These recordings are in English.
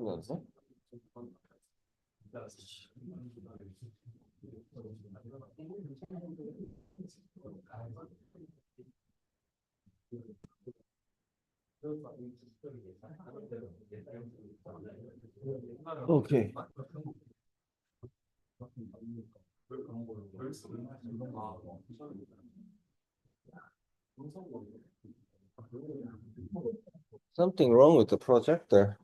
나서? Okay. Something wrong with the projector.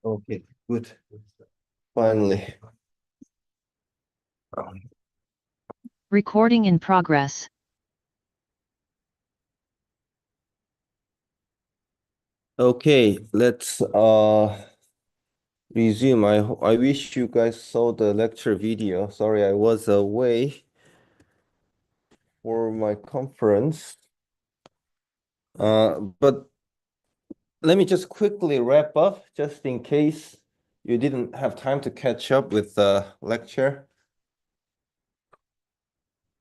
Okay, good. Finally. Recording in progress. Okay, let's resume. I wish you guys saw the lecture video. Sorry, I was away for my conference. But let me just quickly wrap up, just in case you didn't have time to catch up with the lecture.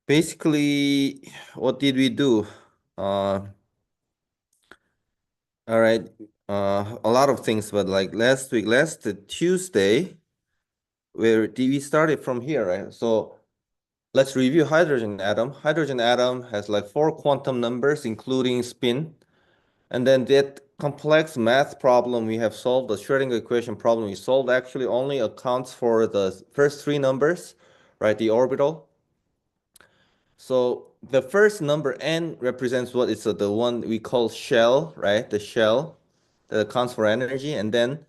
Basically, what did we do? All right, a lot of things, but like last Tuesday, we started from here, right? So let's review hydrogen atom. Hydrogen atom has like 4 quantum numbers, including spin. And then that complex math problem we have solved, the Schrödinger equation problem we solved, actually only accounts for the first 3 numbers, right? The orbital. So the first number n represents what is the one we call shell, right? The shell that accounts for energy. And then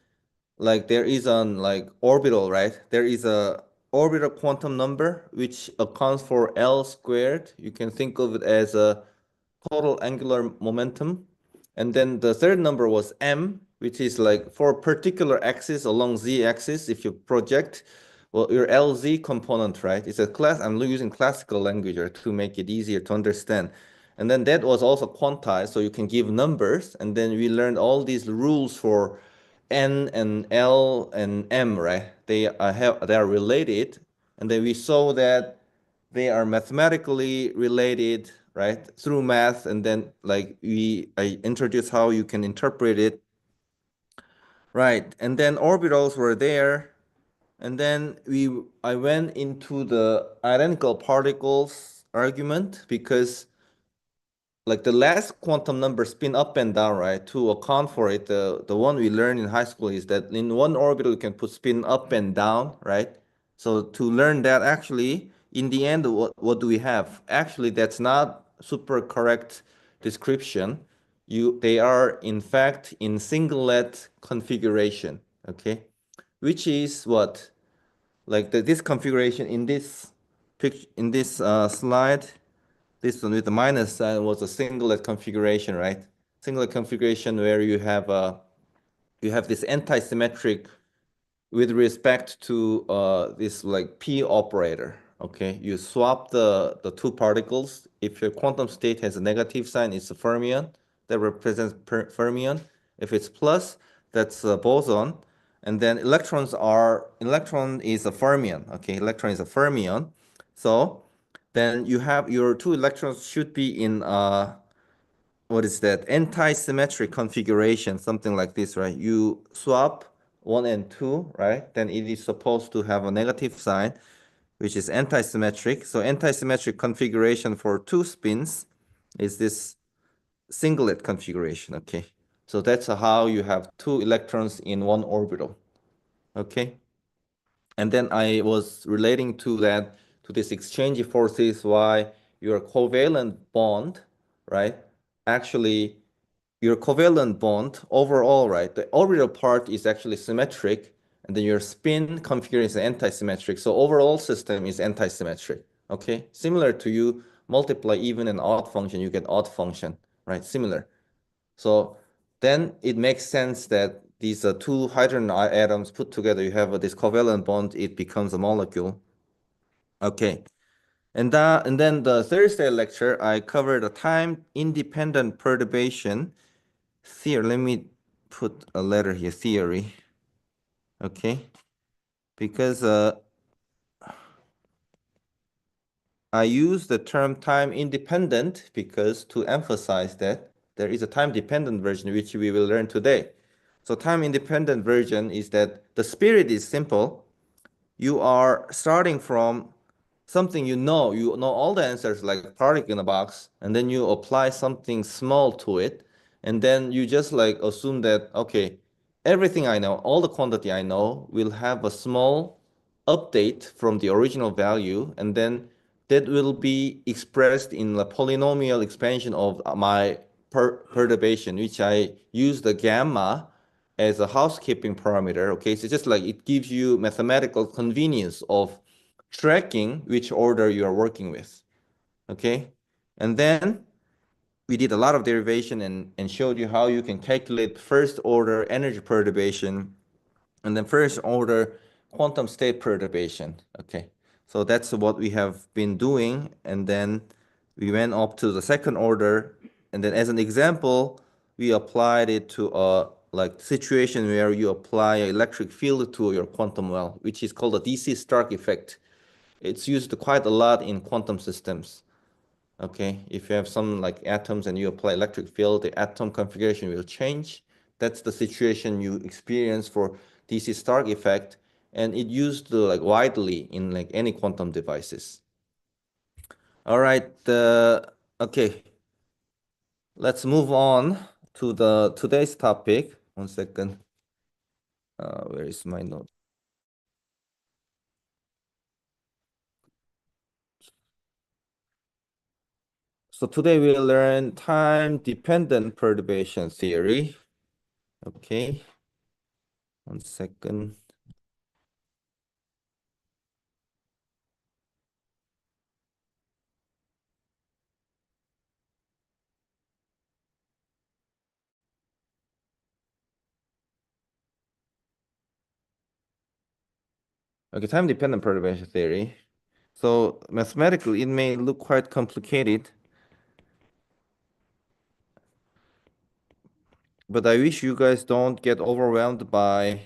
like there is an like orbital, right? There is a orbital quantum number which accounts for L squared. You can think of it as a total angular momentum. And then the third number was m, which is like for a particular axis along z-axis, if you project, well, your LZ component, right? It's a class, I'm using classical language here to make it easier to understand. And then that was also quantized, so you can give numbers. And then we learned all these rules for N and L and M, right? They are related. And then we saw that they are mathematically related, right, through math. And then like I introduced how you can interpret it, right? And then orbitals were there. And then I went into the identical particles argument, because like the last quantum number spin up and down, right? To account for it, the one we learned in high school is that in one orbital you can put spin up and down, right? So to learn that, actually in the end, what do we have? Actually, that's not super correct description. They are in fact in singlet configuration, okay? Which is what? Like this configuration in this picture, in this slide, this one with the minus sign was a singlet configuration, right? Singlet configuration where you have this anti-symmetric with respect to this like p operator. Okay, you swap the 2 particles. If your quantum state has a negative sign, it's a fermion that represents fermion. If it's plus, that's a boson. And then electron is a fermion. Okay, electron is a fermion. So then you have your 2 electrons should be in what is that, anti-symmetric configuration, something like this, right? You swap 1 and 2, right? Then it is supposed to have a negative sign, which is anti-symmetric. So anti-symmetric configuration for 2 spins is this singlet configuration, okay? So that's how you have 2 electrons in 1 orbital, okay? And then I was relating to that, to this exchange forces, why your covalent bond, right? Actually, your covalent bond overall, right? The orbital part is actually symmetric, and then your spin configuration is anti-symmetric. So overall system is anti-symmetric, okay? Similar to you multiply even and odd function, you get odd function, right? Similar. So then it makes sense that these 2 hydrogen atoms put together, you have this covalent bond, it becomes a molecule. Okay. And then the Thursday lecture, I covered a time-independent perturbation. theory. Let me put a letter here, theory. Okay, because I use the term time independent because to emphasize that there is a time dependent version which we will learn today. So time independent version is that the spirit is simple. You are starting from something you know all the answers like particle in a box, and then you apply something small to it, and then you just like assume that, okay, everything I know, all the quantity I know will have a small update from the original value, and then that will be expressed in the polynomial expansion of my perturbation, which I use the gamma as a housekeeping parameter. Okay, so just like it gives you mathematical convenience of tracking which order you are working with. Okay, and then we did a lot of derivation and showed you how you can calculate first order energy perturbation and then first order quantum state perturbation. Okay, so that's what we have been doing, and then we went up to the second order, and then as an example we applied it to a like situation where you apply an electric field to your quantum well, which is called the DC Stark effect. It's used quite a lot in quantum systems. Okay, if you have some like atoms and you apply electric field, the atom configuration will change. That's the situation you experience for DC Stark effect, and it used like widely in like any quantum devices. All right, okay, let's move on to the today's topic. One second. Where is my note? So today we'll learn time-dependent perturbation theory. Okay, one second. Okay, time-dependent perturbation theory. So mathematically, it may look quite complicated, but I wish you guys don't get overwhelmed by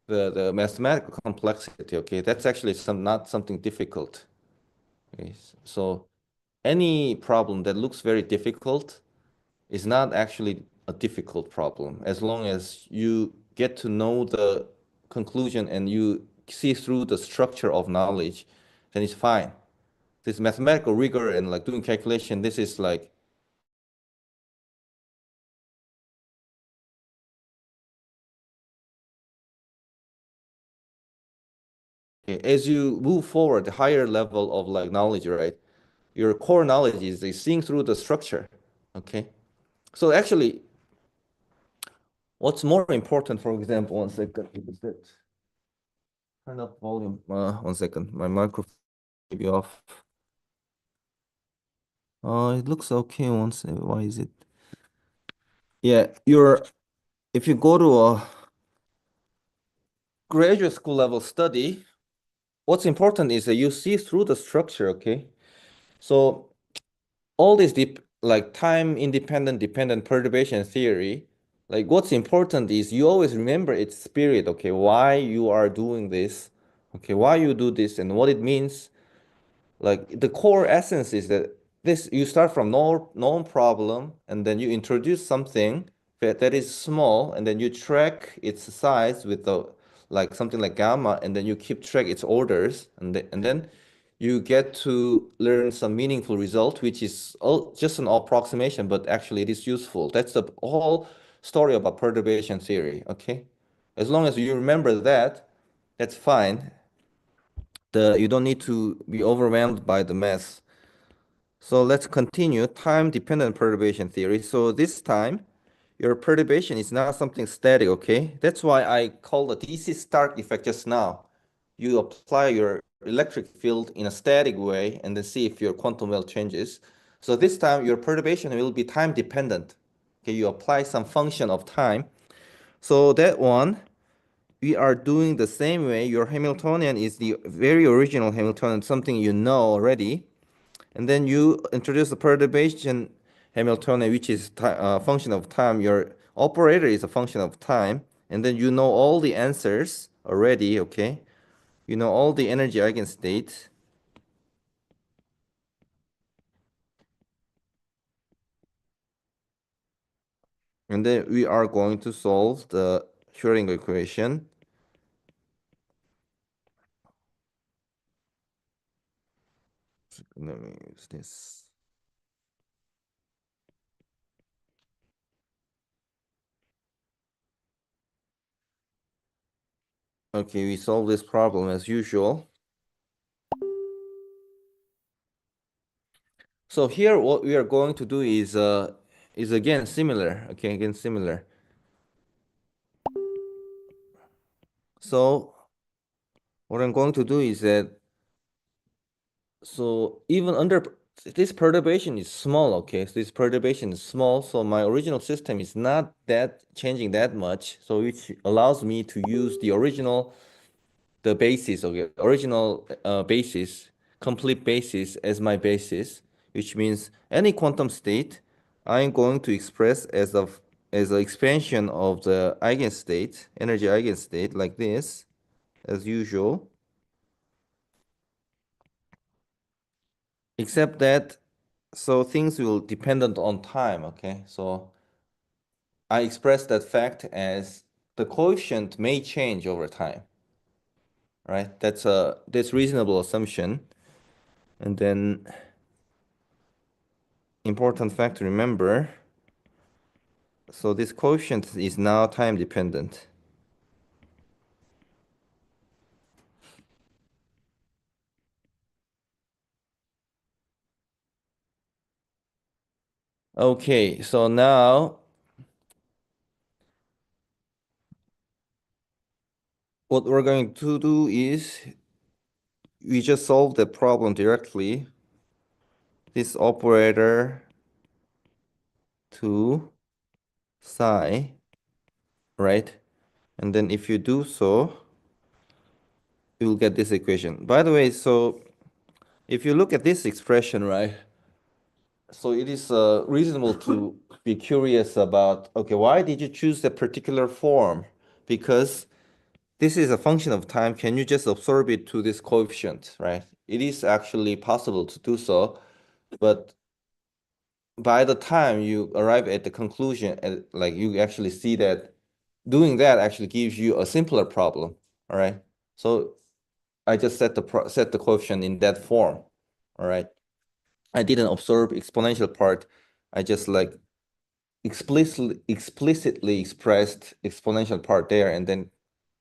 the mathematical complexity. Okay, that's actually not something difficult. Okay, so any problem that looks very difficult is not actually a difficult problem as long as you get to know the conclusion and you see through the structure of knowledge, then it's fine. This mathematical rigor and like doing calculation, this is like as you move forward, the higher level of like knowledge, right? Your core knowledge is seeing through the structure. Okay. So actually, what's more important, for example, one second, is that turn up volume. One second, my microphone may be off. It looks okay. One second. Why is it? Yeah, if you go to a graduate school level study, what's important is that you see through the structure. Okay. So all this deep like time independent dependent perturbation theory, like what's important is you always remember its spirit. Okay, why you are doing this, okay, why you do this and what it means. Like the core essence is that this you start from no known problem and then you introduce something that is small and then you track its size with the like something like gamma and then you keep track its orders and then you get to learn some meaningful result which is all, just an approximation but actually it is useful. That's the whole story about perturbation theory. Okay, as long as you remember that, that's fine. You don't need to be overwhelmed by the math. So let's continue time-dependent perturbation theory. So this time, your perturbation is not something static, okay? That's why I call the DC Stark effect just now. You apply your electric field in a static way and then see if your quantum well changes. So this time, your perturbation will be time-dependent. Okay, you apply some function of time. So that one, we are doing the same way. Your Hamiltonian is the very original Hamiltonian, something you know already. And then you introduce the perturbation Hamiltonian, which is function of time. Your Operator is a function of time, and then you know all the answers already, okay? You know all the energy eigenstate. And then we are going to solve the Schrödinger equation. Let me use this. Okay, we solve this problem as usual. So here what we are going to do is again similar. Okay, again similar. So what I'm going to do is that so even under this perturbation is small, okay? So this perturbation is small, so my original system is not that changing that much. So which allows me to use the original the basis, okay, original basis, complete basis as my basis, which means any quantum state I'm going to express as an expansion of the eigenstate, energy eigenstate, like this, as usual, except that so things will dependent on time, okay? So I express that fact as the coefficient may change over time, right? That's reasonable assumption. And then important fact to remember. So this coefficient is now time dependent. Okay, so now what we're going to do is we just solve the problem directly. This operator to psi, right? And then if you do so, you will get this equation. By the way, so if you look at this expression, right? So it is reasonable to be curious about, okay, why did you choose that particular form? Because this is a function of time. Can you just absorb it to this coefficient, right? It is actually possible to do so, but by the time you arrive at the conclusion, like you actually see that doing that actually gives you a simpler problem, all right? So I just set the coefficient in that form, all right? I didn't observe exponential part. I just like explicitly expressed exponential part there, and then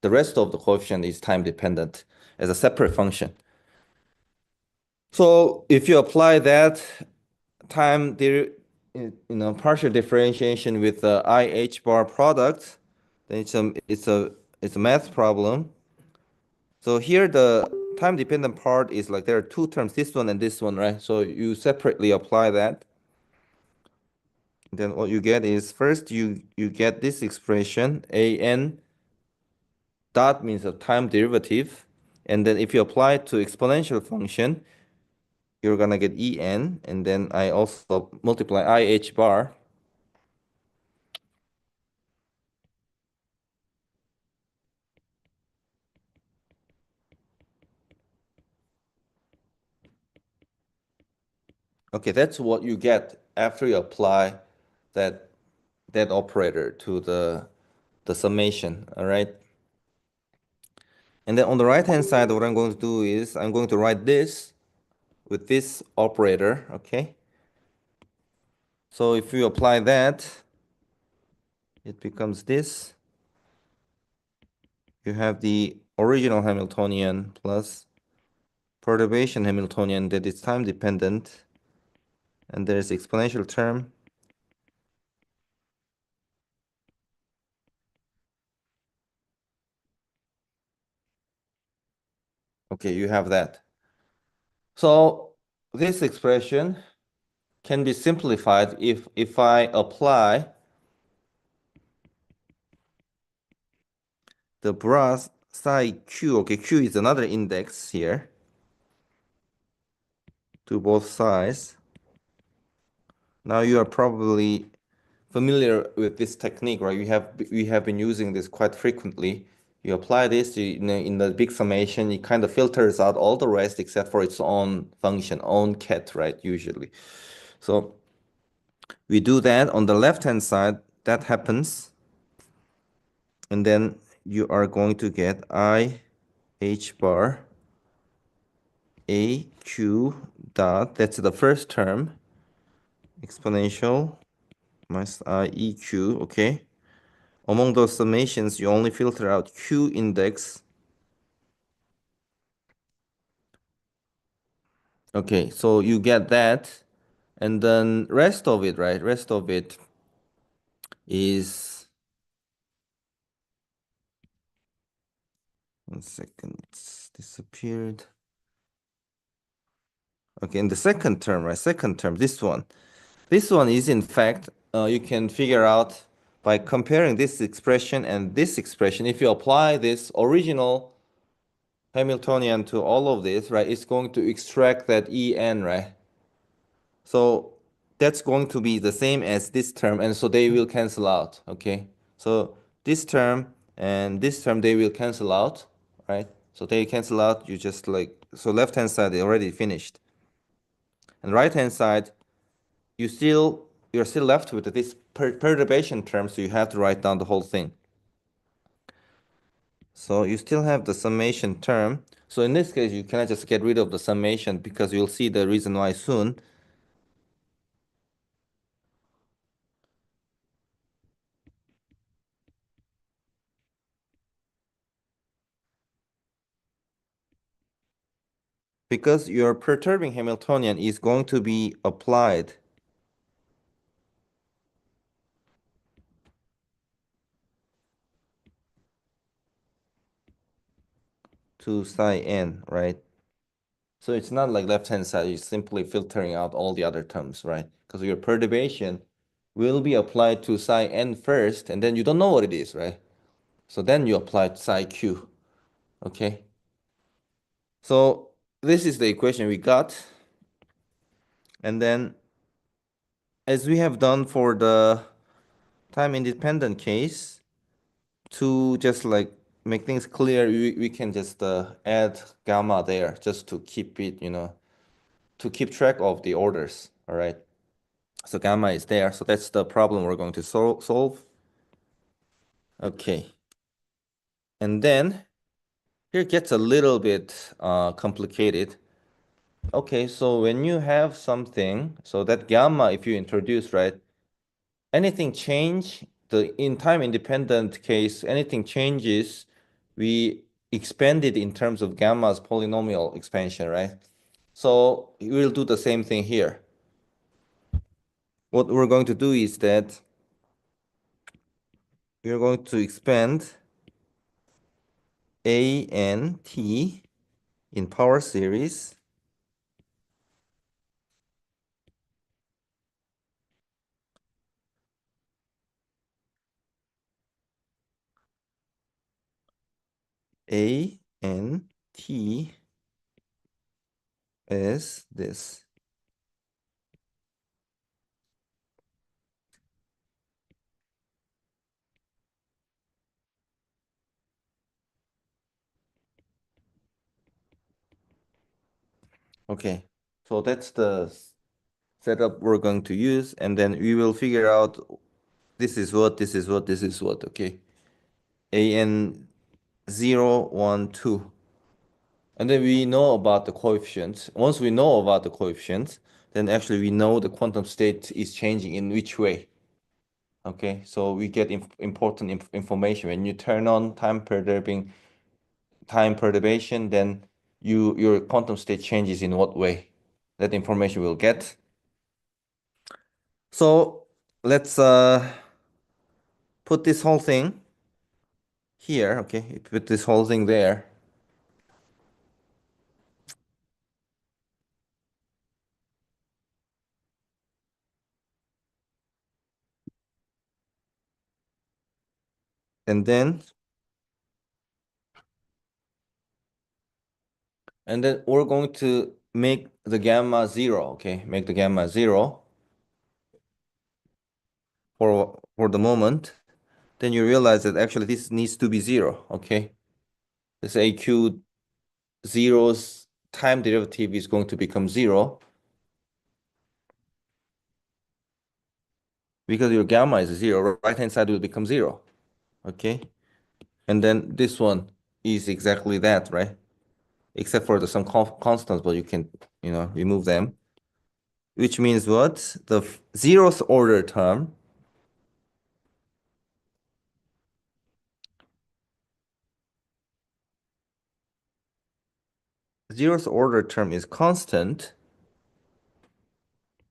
the rest of the coefficient is time dependent as a separate function. So if you apply that time there, partial differentiation with the IH bar product, then it's a math problem. So here the time dependent part is like there are two terms, this one and this one, right? So you separately apply that. Then what you get is first you get this expression an dot means a time derivative, and then if you apply it to exponential function, you're gonna get en, and then I also multiply IH bar. Okay, that's what you get after you apply that operator to the summation, all right? And then on the right-hand side, what I'm going to do is I'm going to write this with this operator, okay? So if you apply that, it becomes this. You have the original Hamiltonian plus perturbation Hamiltonian that is time dependent, and there's exponential term. Okay, you have that. So this expression can be simplified if I apply the brass psi q. Okay, q is another index here to both sides. Now you are probably familiar with this technique, right? We have been using this quite frequently. You apply this in the big summation, it kind of filters out all the rest except for its own function, own cat, right? Usually. So we do that on the left-hand side, that happens, and then you are going to get I H bar A Q dot, that's the first term, exponential minus I E Q, okay? Among those summations, you only filter out Q index. Okay, so you get that, and then rest of it, right? Rest of it is, one second, it's disappeared. Okay, in the second term, right? Second term, this one. This one is, in fact, you can figure out by comparing this expression and this expression. If you apply this original Hamiltonian to all of this, right, it's going to extract that En, right? So that's going to be the same as this term, and so they will cancel out, okay? So this term and this term, they will cancel out, right? So they cancel out, you just like, so left-hand side, they already finished. And right-hand side, you're still left with this perturbation term, so you have to write down the whole thing. So you still have the summation term. So in this case, you cannot just get rid of the summation because you'll see the reason why soon. Because your perturbing Hamiltonian is going to be applied to psi n, right? So it's not like left-hand side, you're simply filtering out all the other terms, right? Because your perturbation will be applied to psi n first, and then you don't know what it is, right? So then you apply psi q, okay? So this is the equation we got. And then as we have done for the time-independent case, to just like make things clear, we can just add gamma there just to keep it, to keep track of the orders, all right? So gamma is there, so that's the problem we're going to solve. Okay. And then here it gets a little bit complicated. Okay, so when you have something, so that gamma, if you introduce, right, anything change, in time independent case, anything changes, we expand it in terms of gamma's polynomial expansion, right? So we'll do the same thing here. What we're going to do is that we're going to expand A n t in power series A n t as this. Okay, so that's the setup we're going to use, and then we will figure out this is what, this is what, this is what, okay? AN 0, 1, 2. And then we know about the coefficients. Once we know about the coefficients, then actually we know the quantum state is changing in which way. Okay, so we get important information. When you turn on time perturbation, then your quantum state changes in what way. That information we'll get. So let's put this whole thing here, okay? Put this whole thing there. And then we're going to make the gamma 0, okay? Make the gamma 0 for the moment, then you realize that actually this needs to be zero, okay? This AQ zero's time derivative is going to become zero because your gamma is zero, right-hand side will become zero, okay? And then this one is exactly that, right? Except for some constants, but you can, remove them. Which means what? The zeroth order term zeroth order term is constant.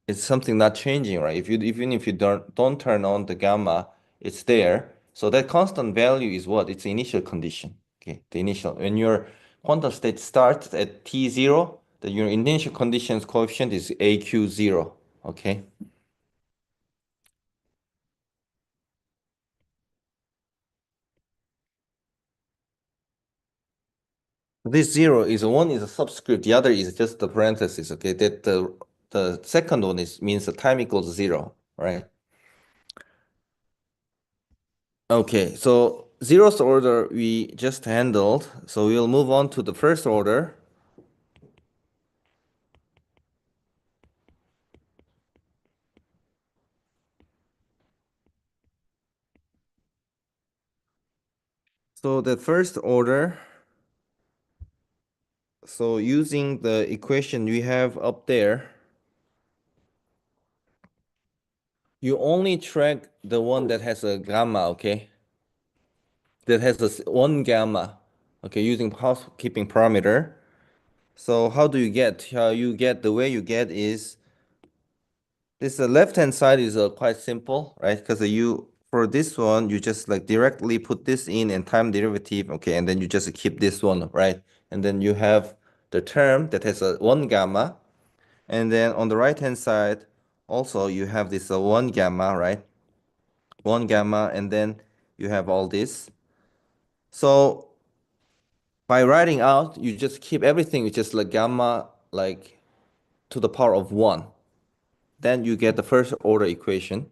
It's something not changing, right? Even if you don't turn on the gamma, it's there. So that constant value is what? It's the initial condition. Okay, the initial when your quantum state starts at t0, your initial conditions coefficient is AQ0. Okay. This zero is one is a subscript, the other is just the parenthesis. Okay, that the second one is means the time equals zero, right? Okay, so zeroth order we just handled. So we'll move on to the first order. So the first order, so using the equation we have up there, you only track the one that has a gamma, okay? That has one gamma, okay, using housekeeping parameter. So how do you get? How you get the way you get is this left-hand side is quite simple, right? Because you for this one, you just like directly put this in and time derivative, okay, and then you just keep this one, right? And then you have the term that has a one gamma, and then on the right-hand side, also you have this one gamma, right? One gamma, and then you have all this. So by writing out, you just keep everything with just like gamma, like to the power of one. Then you get the first order equation.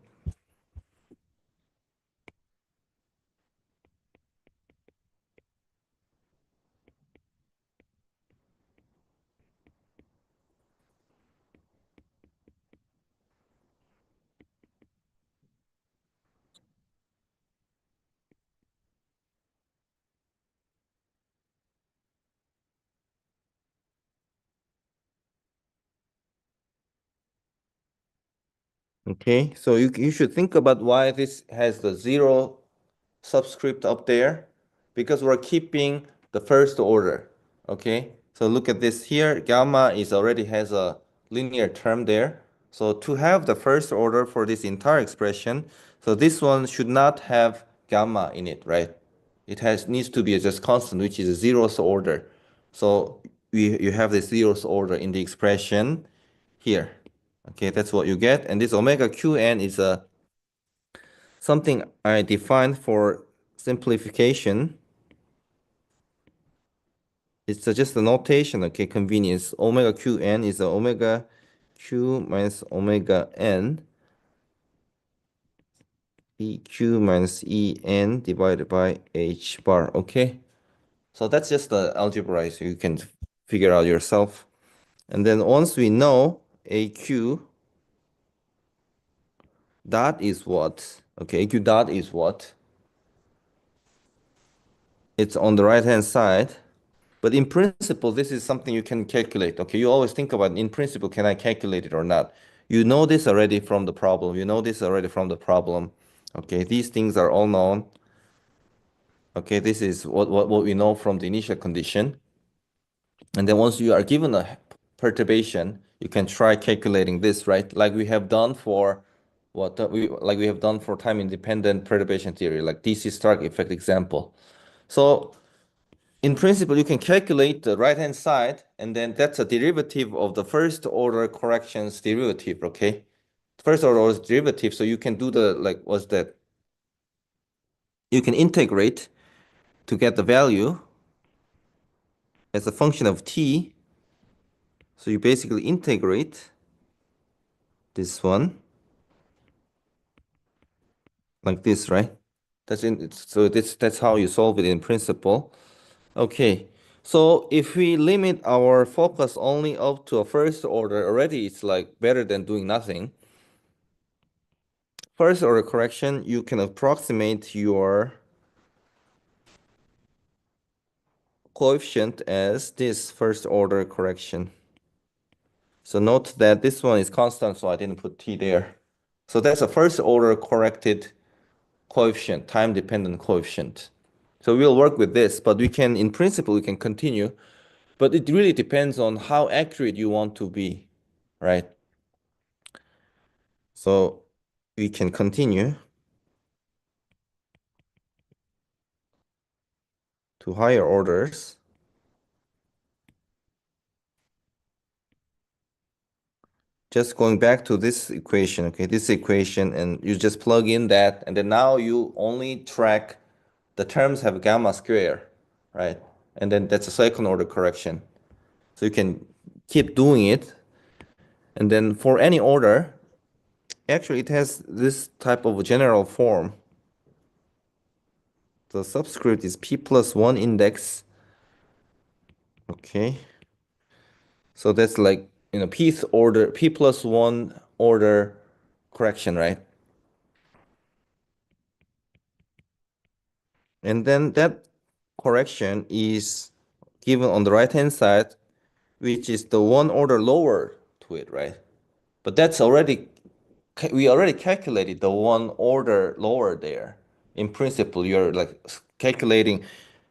Okay, so you should think about why this has the zero subscript up there, because we're keeping the first order. Okay, so look at this here. Gamma is already has a linear term there. So to have the first order for this entire expression, so this one should not have gamma in it, right? It needs to be just constant, which is a zeroth order. So you have the zeroth order in the expression here. Okay, that's what you get. And this omega qn is something I defined for simplification. It's just a notation, okay, convenience. Omega qn is omega q minus omega n, eq minus en divided by h bar, okay? So that's just the algebra, so you can figure out yourself. And then once we know aq dot is what, okay, aq dot is what? It's on the right-hand side. But in principle, this is something you can calculate. Okay, you always think about in principle, can I calculate it or not? You know this already from the problem. You know this already from the problem. Okay, these things are all known. Okay, this is what we know from the initial condition. And then once you are given a perturbation, you can try calculating this, right? Like we have done for we have done for time independent perturbation theory, like DC Stark effect example. So in principle, you can calculate the right-hand side, and then that's a derivative of the first order corrections derivative, okay? First order derivative, so you can do the, like, what's that? You can integrate to get the value as a function of t. So you basically integrate this one. like this, right? That's how you solve it in principle. Okay. So if we limit our focus only up to a first order, already it's like better than doing nothing. First order correction, you can approximate your coefficient as this first order correction. So note that this one is constant, so I didn't put t there. So that's a first order corrected coefficient, time dependent coefficient. So we'll work with this, but in principle, we can continue, but it really depends on how accurate you want to be, right? So we can continue to higher orders. Just going back to this equation, okay, this equation, and you just plug in that, and then now you only track the terms have gamma square, right? And then that's a second order correction. So you can keep doing it. And then for any order, actually it has this type of general form. The subscript is p plus 1 index. Okay. So that's like, p plus 1 order correction, right? And then that correction is given on the right-hand side, which is the one order lower to it, right? But we already calculated the one order lower there. In principle, you're like calculating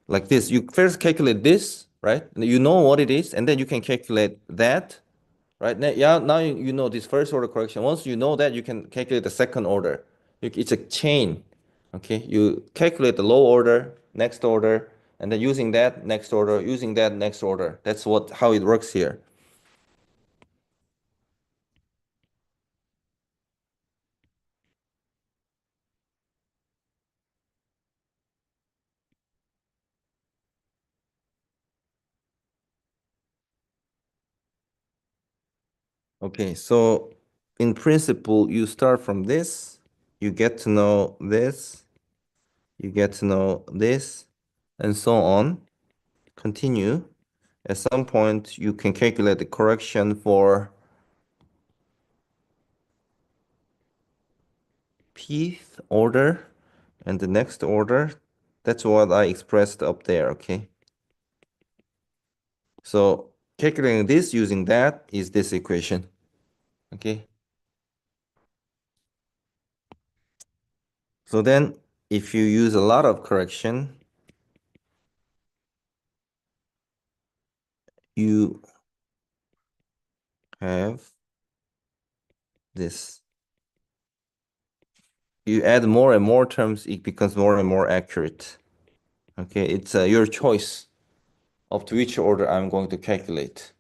like this. You first calculate this, right? You know what it is, and then you can calculate that, right? Now you know this first order correction. Once you know that, you can calculate the second order. It's a chain, okay? You calculate the low order, next order, and then using that next order, using that next order. That's how it works here. Okay, so in principle, you start from this, you get to know this, you get to know this, and so on. Continue. At some point, you can calculate the correction for pth order and the next order. That's what I expressed up there, okay? So calculating this using that is this equation, okay? So then if you use a lot of correction, you have this. You add more and more terms, it becomes more and more accurate. Okay, it's your choice of to which order I'm going to calculate.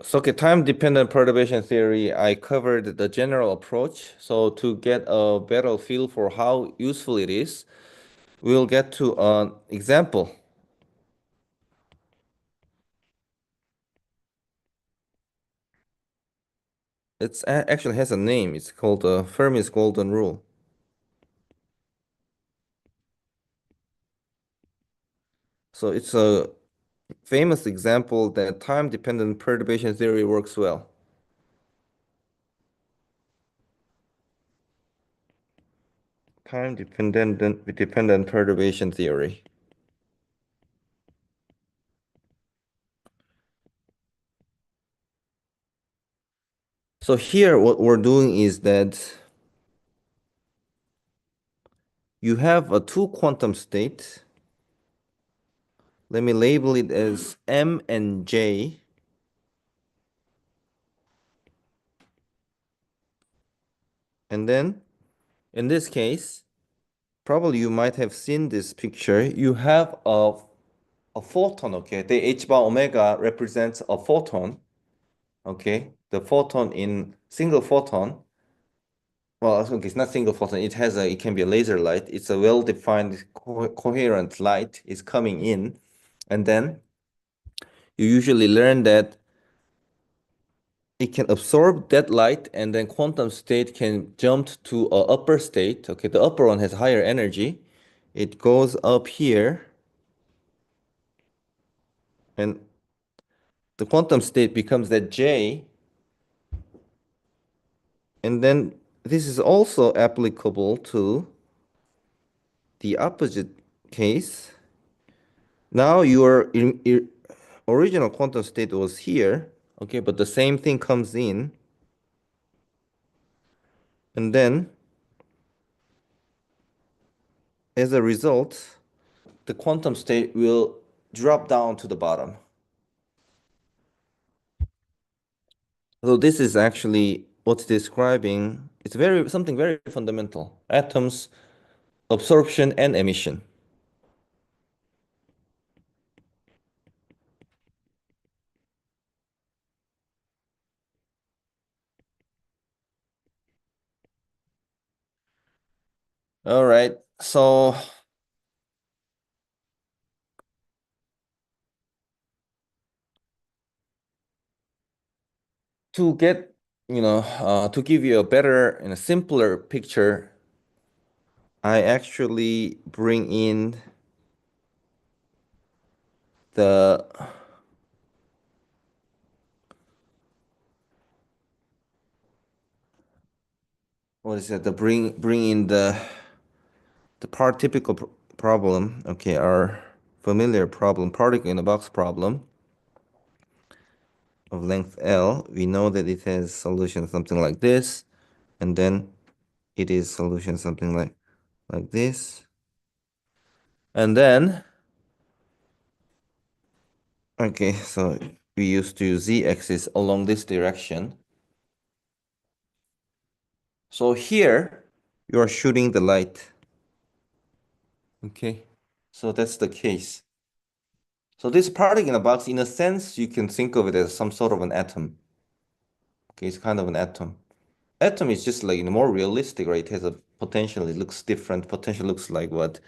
So, okay, time-dependent perturbation theory, I covered the general approach. So to get a better feel for how useful it is, we'll get to an example. Actually has a name. It's called Fermi's Golden Rule. So it's a famous example that time-dependent perturbation theory works well. Time-dependent perturbation theory. So here, what we're doing is that you have a two quantum state. Let me label it as M and J. And then in this case, probably you might have seen this picture. You have a photon, okay? The h bar omega represents a photon, okay? The photon in single photon. Well, okay, it's not single photon. It can be a laser light. It's a well-defined coherent light is coming in. And then you usually learn that it can absorb that light and then quantum state can jump to a upper state. Okay, the upper one has higher energy. It goes up here and the quantum state becomes that J. And then this is also applicable to the opposite case. Now your original quantum state was here, okay, but the same thing comes in, and then as a result, the quantum state will drop down to the bottom. So this is actually what's describing, it's something very fundamental. Atoms, absorption and emission. All right. So to get, to give you a better and a simpler picture, I actually bring in the what is it? The bring in the typical problem. Okay, our familiar problem, particle in a box problem of length L. We know that it has solution something like this, and then it is solution something like this, and then okay, so we used to use z-axis along this direction. So here you are shooting the light. Okay, so that's the case. So this particle in a box, in a sense, you can think of it as some sort of an atom. Okay, it's kind of an atom. Atom is just like more realistic, right? It has a potential. It looks different. Potential looks like what?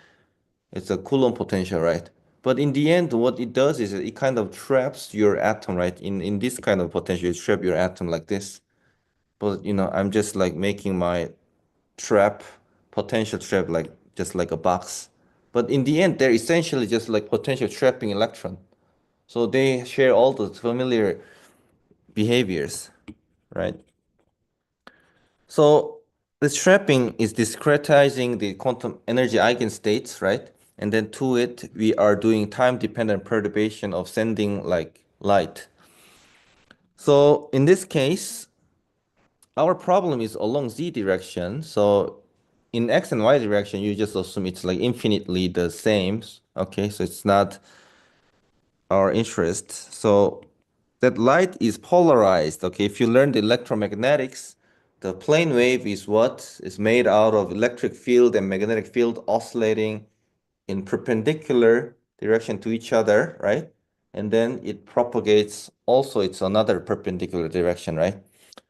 It's a Coulomb potential, right? But in the end, what it does is it kind of traps your atom, right? In this kind of potential, you trap your atom like this. But I'm just like making my trap, potential trap, like just like a box. But in the end, they're essentially just like potential trapping electron. So they share all the familiar behaviors, right? So this trapping is discretizing the quantum energy eigenstates, right? And then to it, we are doing time-dependent perturbation of sending like light. So in this case, our problem is along z direction. So in x and y direction, you just assume it's like infinitely the same. Okay, so it's not our interest. So that light is polarized. Okay, if you learn the electromagnetics, the plane wave is what is made out of electric field and magnetic field oscillating in perpendicular direction to each other, right? And then it propagates also, it's another perpendicular direction, right?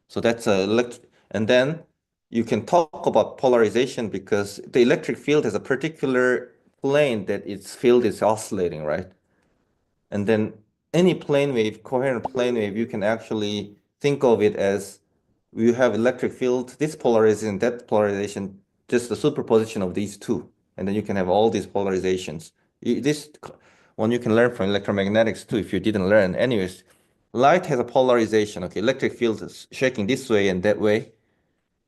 So that's and then you can talk about polarization because the electric field has a particular plane that its field is oscillating, right? And then any plane wave, coherent plane wave, you can actually think of it as you have electric field, this polarization, that polarization, just the superposition of these two. And then you can have all these polarizations. This one you can learn from electromagnetics too, if you didn't learn. Anyways, light has a polarization. Okay, electric field is shaking this way and that way,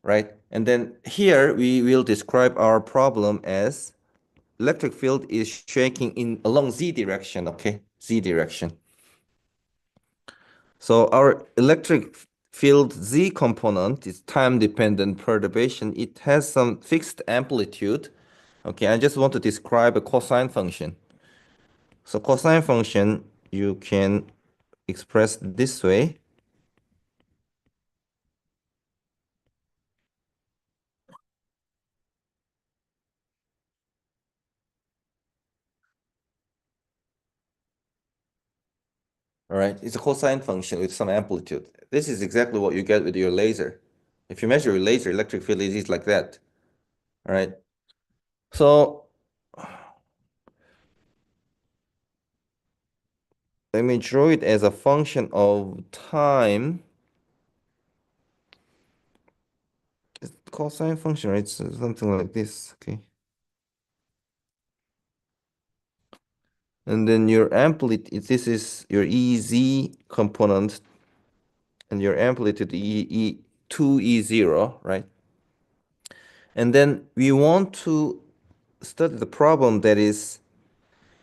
right? And then here we will describe our problem as electric field is shaking in along z direction, okay? Z direction. So our electric field z component is time-dependent perturbation. It has some fixed amplitude. Okay, I just want to describe a cosine function. So cosine function you can express this way. All right, it's a cosine function with some amplitude. This is exactly what you get with your laser. If you measure your laser, electric field is like that. All right. So let me draw it as a function of time. cosine function, right? It's something like this, okay? And then your amplitude, this is your EZ component, and your amplitude E2E0, right? And then we want to study the problem that is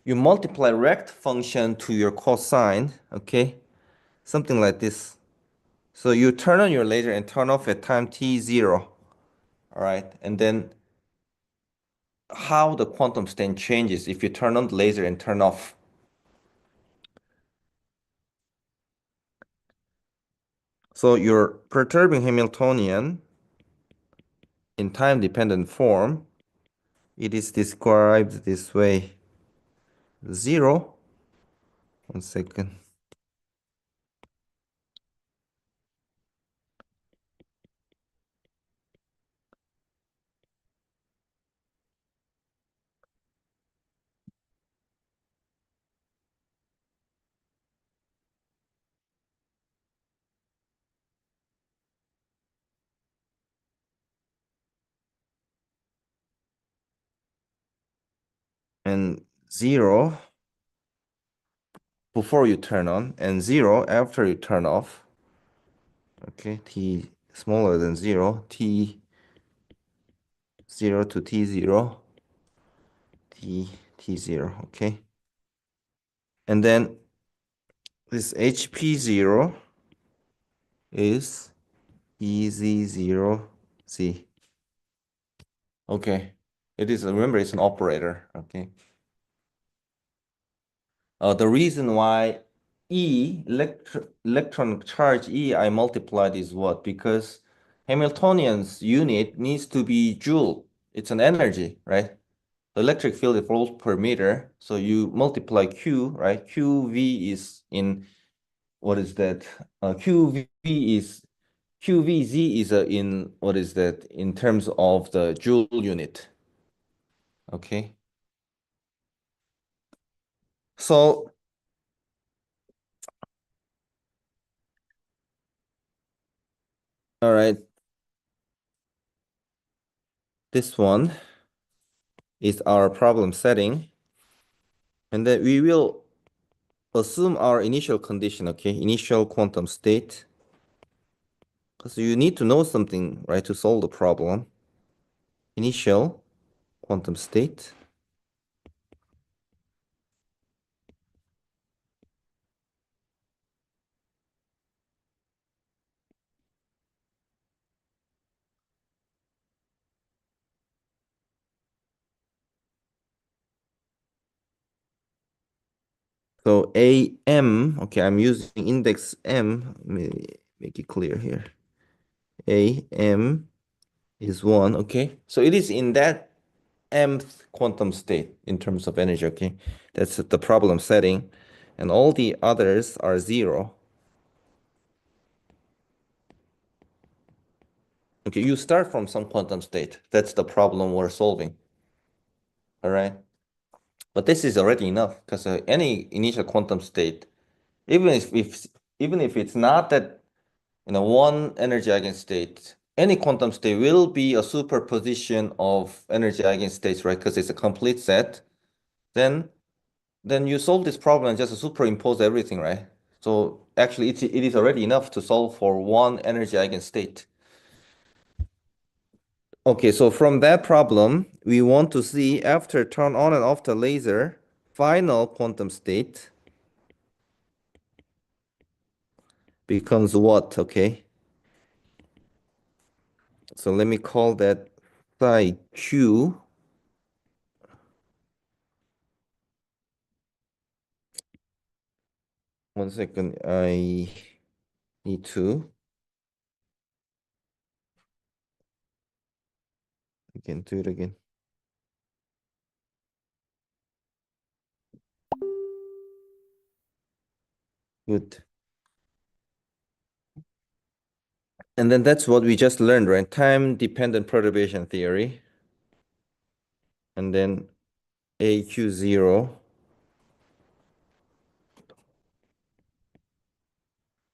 you multiply rect function to your cosine, okay? Something like this. So you turn on your laser and turn off at time t0, all right? And then how the quantum state changes if you turn on the laser and turn off. So your perturbing Hamiltonian in time-dependent form, it is described this way. 0, 1 second. And 0 before you turn on, and 0 after you turn off. Okay, t smaller than 0, t0 to t0, t0, okay? And then this HP0 is EZ0Z. Okay, it is, remember, it's an operator, okay? The reason why electron charge E I multiplied is what? Because Hamiltonian's unit needs to be joule. It's an energy, right? The electric field is volts per meter. So you multiply Q, right? QV is in, what is that? QVZ is in, what is that? In terms of the joule unit. Okay. So all right, this one is our problem setting. And then we will assume our initial condition, okay? Initial quantum state. Because you need to know something, right, to solve the problem. Initial quantum state. So AM, okay, I'm using index M. Let me make it clear here. AM is 1, okay? So it is in that mth quantum state in terms of energy, okay? That's the problem setting. And all the others are 0. Okay, you start from some quantum state. That's the problem we're solving. All right. But this is already enough because any initial quantum state, even if it's not that, one energy eigenstate, any quantum state will be a superposition of energy eigenstates, right? Because it's a complete set. Then you solve this problem and just superimpose everything, right? So actually, it is already enough to solve for one energy eigenstate. Okay, so from that problem, we want to see after turn on and off the laser, final quantum state becomes what, okay? So let me call that psi q. 1 second, I need to again do it again. Good. And then that's what we just learned, right? Time-dependent perturbation theory. And then AQ0.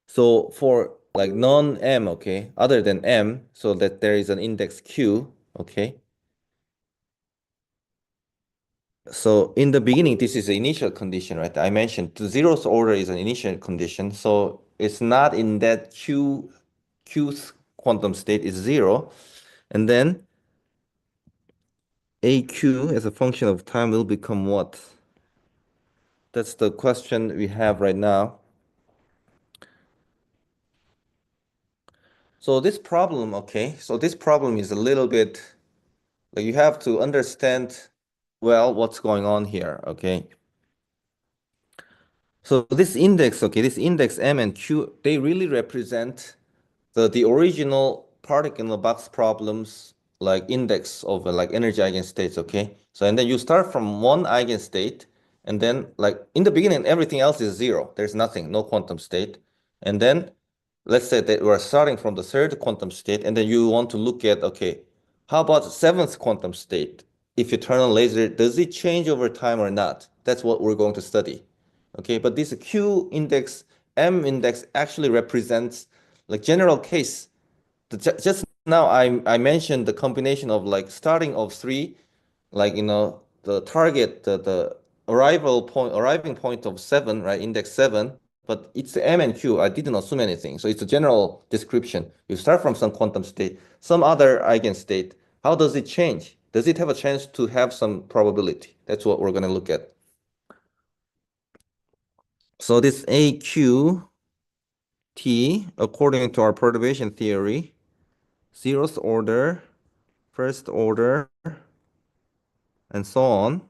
So for like non-M, okay, other than M, so that there is an index Q, okay. So in the beginning, this is the initial condition, right? I mentioned the zeroth order is an initial condition, so it's not in that Q's quantum state is zero, and then AQ as a function of time will become what? That's the question we have right now. So this problem, okay, so this problem is a little bit like you have to understand well what's going on here, okay? So this index, okay, this index M and Q, they really represent the original particle in the box problems like index of like energy eigenstates, okay? So and then you start from one eigenstate and then like in the beginning everything else is zero. There's nothing, no quantum state. And then let's say that we're starting from the third quantum state and then you want to look at, okay, how about seventh quantum state? If you turn on laser, does it change over time or not? That's what we're going to study. Okay, but this Q index, M index actually represents like general case. Just now I mentioned the combination of like starting of three, like the target, the arriving point of seven, right? Index seven, but it's M and Q. I didn't assume anything. So it's a general description. You start from some quantum state, some other eigenstate. How does it change? Does it have a chance to have some probability? That's what we're going to look at. So this AQ T, according to our perturbation theory, zeroth order, first order, and so on.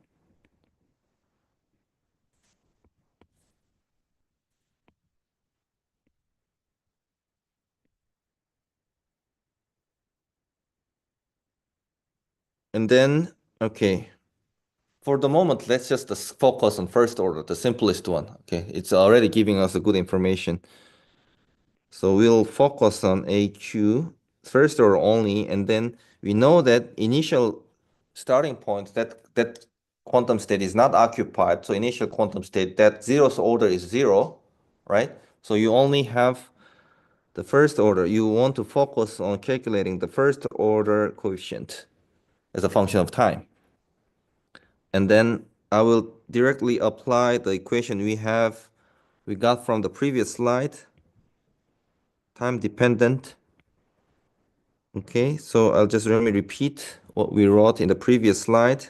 And then, okay, for the moment, let's just focus on first order, the simplest one. Okay, it's already giving us a good information. So we'll focus on AQ, first order only, and then we know that initial starting point, that quantum state is not occupied. So initial quantum state, that zeroth order is zero, right? So you only have the first order. You want to focus on calculating the first order coefficient as a function of time. And then I will directly apply the equation we got from the previous slide, time dependent. Okay, so let me repeat what we wrote in the previous slide.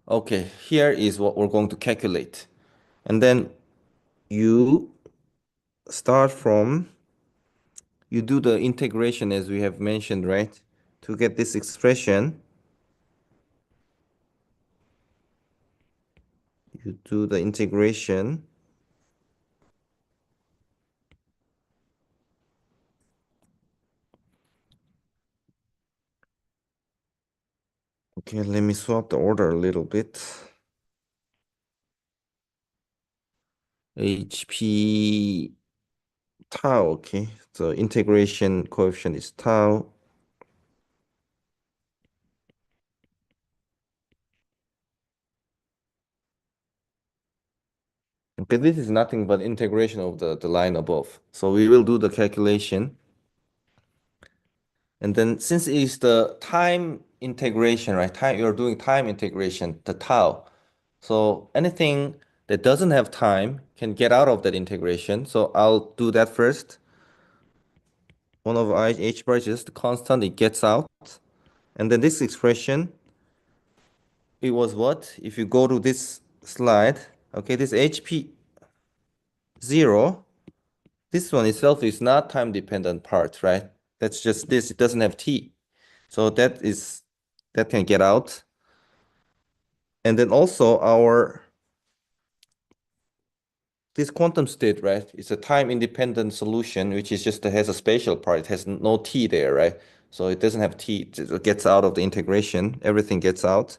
Okay, here is what we're going to calculate. And then you start from, you do the integration as we have mentioned, right? To get this expression, you do the integration. Okay, let me swap the order a little bit. HP tau, okay. So integration coefficient is tau. Okay, this is nothing but integration of the line above. So we will do the calculation. And then since it is the time integration, right? You're doing time integration, the tau. So anything that doesn't have time can get out of that integration. So I'll do that first. 1 over h bar is just constant, it gets out. And then this expression, it was what? If you go to this slide, okay, this HP 0, this one itself is not time dependent part, right? That's just this, it doesn't have t. So that can get out. And then also this quantum state, right? It's a time independent solution, which is just has a spatial part. It has no t there, right? So it doesn't have t. It gets out of the integration. Everything gets out.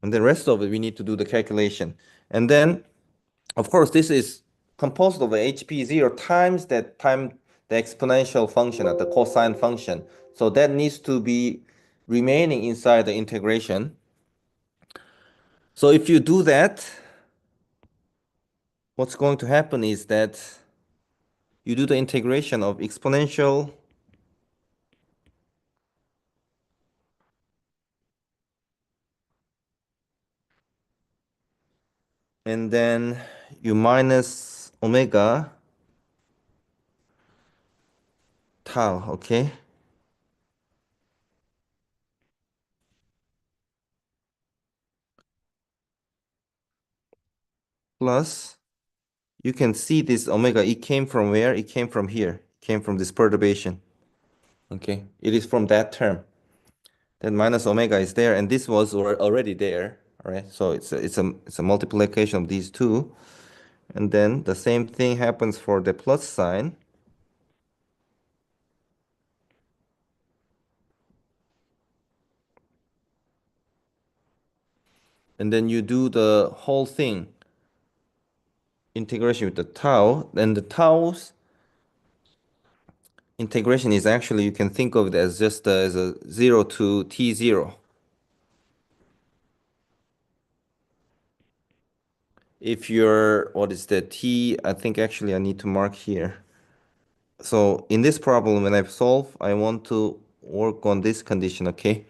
And the rest of it, we need to do the calculation. And then, of course, this is composed of HP0 times that time the exponential function at the cosine function. So that needs to be remaining inside the integration. So if you do that, what's going to happen is that you do the integration of exponential and then you minus omega tau, okay? Plus, you can see this omega, it came from where? It came from here. It came from this perturbation. Okay, it is from that term. Then minus omega is there, and this was already there. All right, so it's a multiplication of these two, and then the same thing happens for the plus sign, and then you do the whole thing integration with the tau. Then the tau's integration is actually you can think of it as just as a 0 to t0. If you're, what is the t? I think actually I need to mark here. So in this problem, when I solve, I want to work on this condition, okay?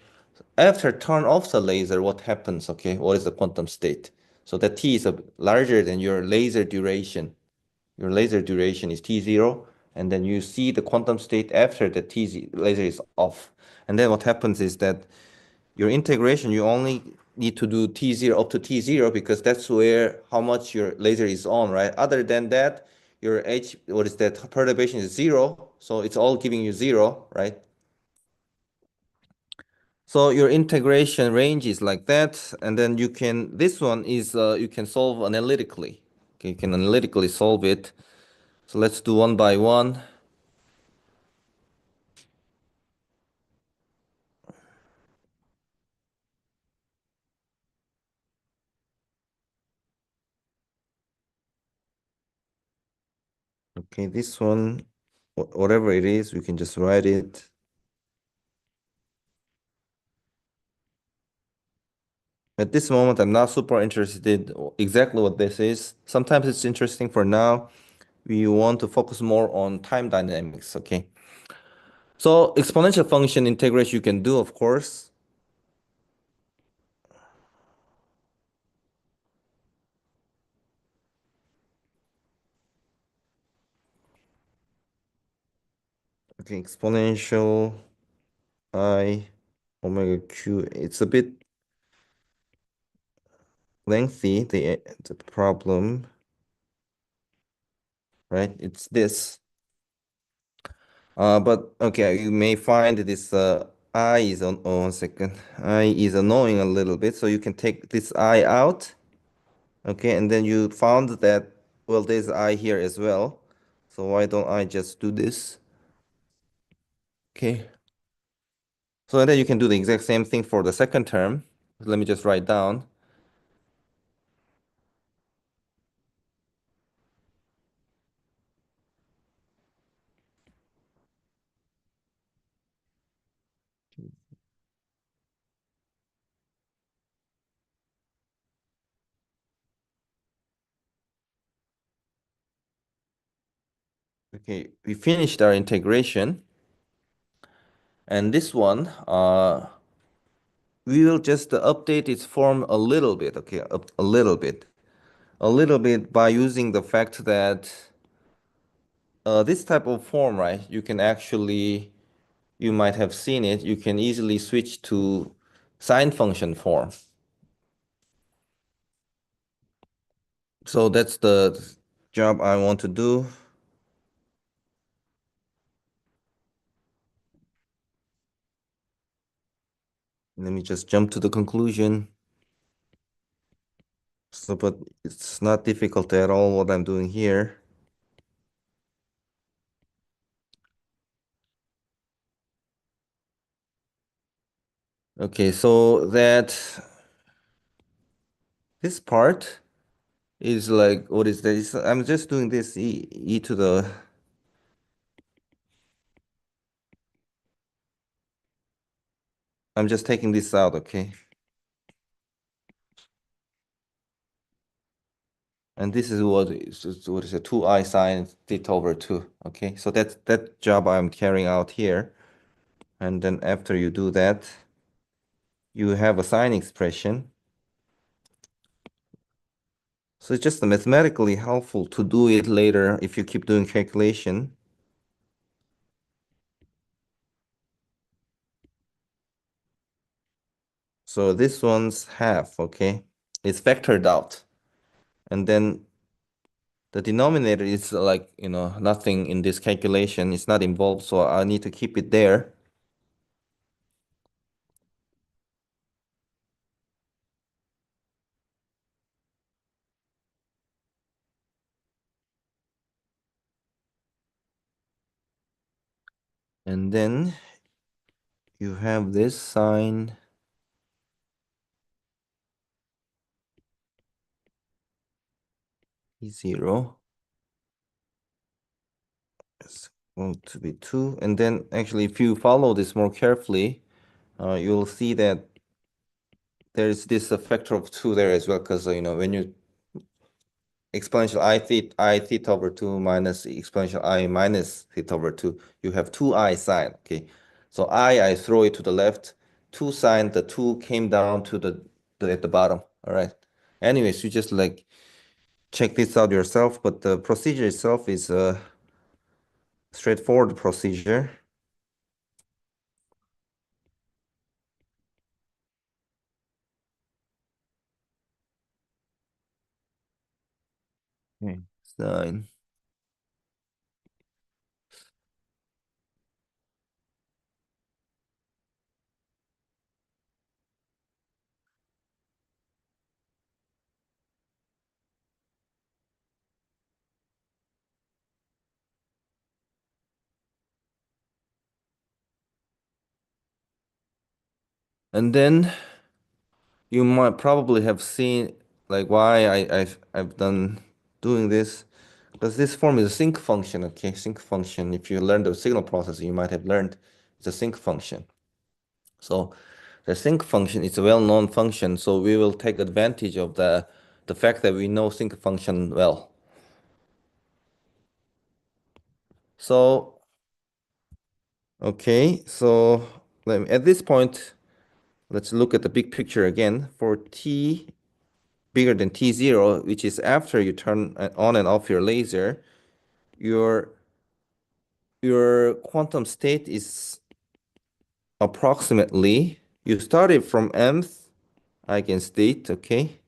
After turn off the laser, what happens, okay? What is the quantum state? So that t is larger than your laser duration. Your laser duration is t0, and then you see the quantum state after the laser is off. And then what happens is that your integration, you only need to do t0 up to t0 because that's where how much your laser is on, right? Other than that, your what is that, perturbation is 0, so it's all giving you 0, right? So your integration range is like that, and then you can, this one is, you can solve analytically. Okay, you can analytically solve it. So let's do one by one. Okay, this one, whatever it is, we can just write it. At this moment, I'm not super interested exactly what this is. Sometimes it's interesting. For now, we want to focus more on time dynamics, okay? So exponential function integration you can do, of course. Okay, exponential I omega q. It's a bit lengthy, the problem, right? It's this. But okay, you may find this I is on, oh, 1 second. I is annoying a little bit, so you can take this I out. Okay, and then you found that, well, there's I here as well. So why don't I just do this? Okay. So then you can do the exact same thing for the second term. Let me just write down. Okay, we finished our integration. And this one, we will just update its form a little bit, okay, a little bit. A little bit by using the fact that this type of form, right, you can actually, you might have seen it, you can easily switch to sine function form. So that's the job I want to do. Let me just jump to the conclusion. So, but it's not difficult at all what I'm doing here. Okay, so that This part is like, what is that? I'm just doing this e to the, I'm just taking this out, okay? And this is what is a 2i sine theta over 2, okay? So that's that job I'm carrying out here. And then after you do that, you have a sine expression. So it's just mathematically helpful to do it later if you keep doing calculation. So this one's half, okay? It's factored out. And then the denominator is like, nothing in this calculation. It's not involved, so I need to keep it there. And then you have this sine E0 is going to be 2. And then actually, if you follow this more carefully, you'll see that there's this factor of 2 there as well, because, when you exponential I theta over 2 minus exponential I minus theta over 2, you have 2i sine, okay? So I throw it to the left, 2 sine, the 2 came down to the at the bottom, all right? Anyways, you just like check this out yourself, but the procedure itself is a straightforward procedure. Okay. Sine. And then you might probably have seen like why I've done doing this, because this form is a sinc function, okay? Sinc function. If you learned the signal processing, you might have learned it's a sinc function. So the sinc function is a well-known function, so we will take advantage of the fact that we know sinc function well. So okay, so at this point, let's look at the big picture again. For t bigger than t0, which is after you turn on and off your laser, your quantum state is approximately, you started from mth eigenstate, okay?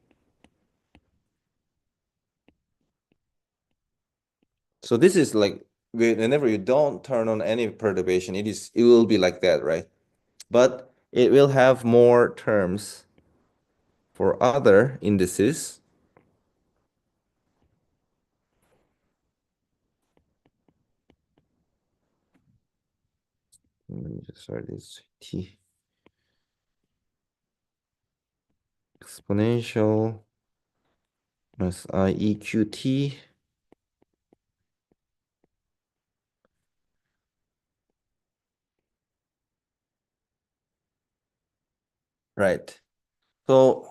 So this is like whenever you don't turn on any perturbation, it will be like that, right? But it will have more terms for other indices. Let me just write this t exponential minus I e q t. Right. So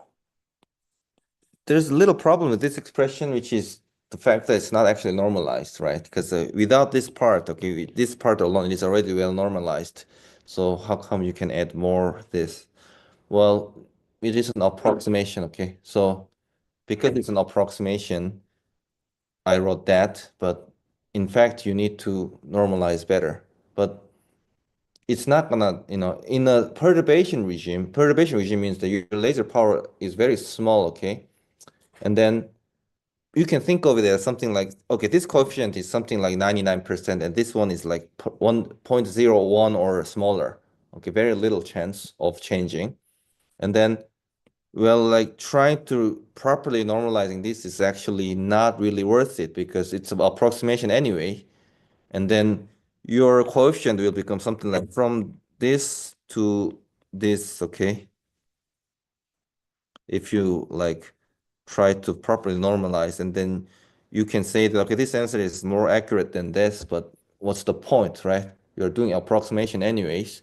there's a little problem with this expression, which is the fact that it's not actually normalized, right? Because without this part, okay, this part alone, it is already well normalized. So how come you can add more this? Well, it is an approximation, okay? So because it's an approximation, I wrote that, but in fact, you need to normalize better. But it's not gonna, in a perturbation regime means that your laser power is very small, okay? And then you can think of it as something like, okay, this coefficient is something like 99%, and this one is like 1.01 or smaller. Okay, very little chance of changing. And then, well, like trying to properly normalizing this is actually not really worth it because it's an approximation anyway. And then your coefficient will become something like from this to this, okay? If you like try to properly normalize, and then you can say that, okay, this answer is more accurate than this, but what's the point, right? You're doing approximation anyways.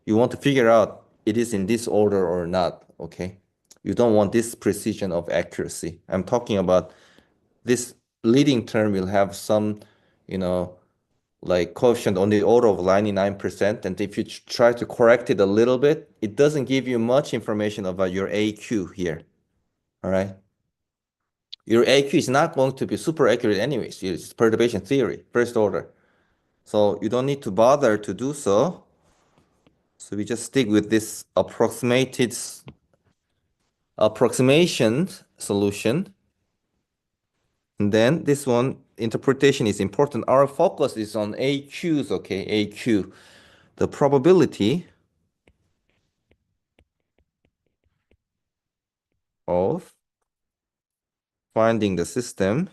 You want to figure out it is in this order or not, okay? You don't want this precision of accuracy. I'm talking about this leading term will have some, you know, like coefficient on the order of 99%. And if you try to correct it a little bit, it doesn't give you much information about your AQ here. All right. Your AQ is not going to be super accurate anyways. It's perturbation theory, first order. So you don't need to bother to do so. So we just stick with this approximation solution. And then this one, interpretation is important. Our focus is on AQs, okay? AQ. The probability of finding the system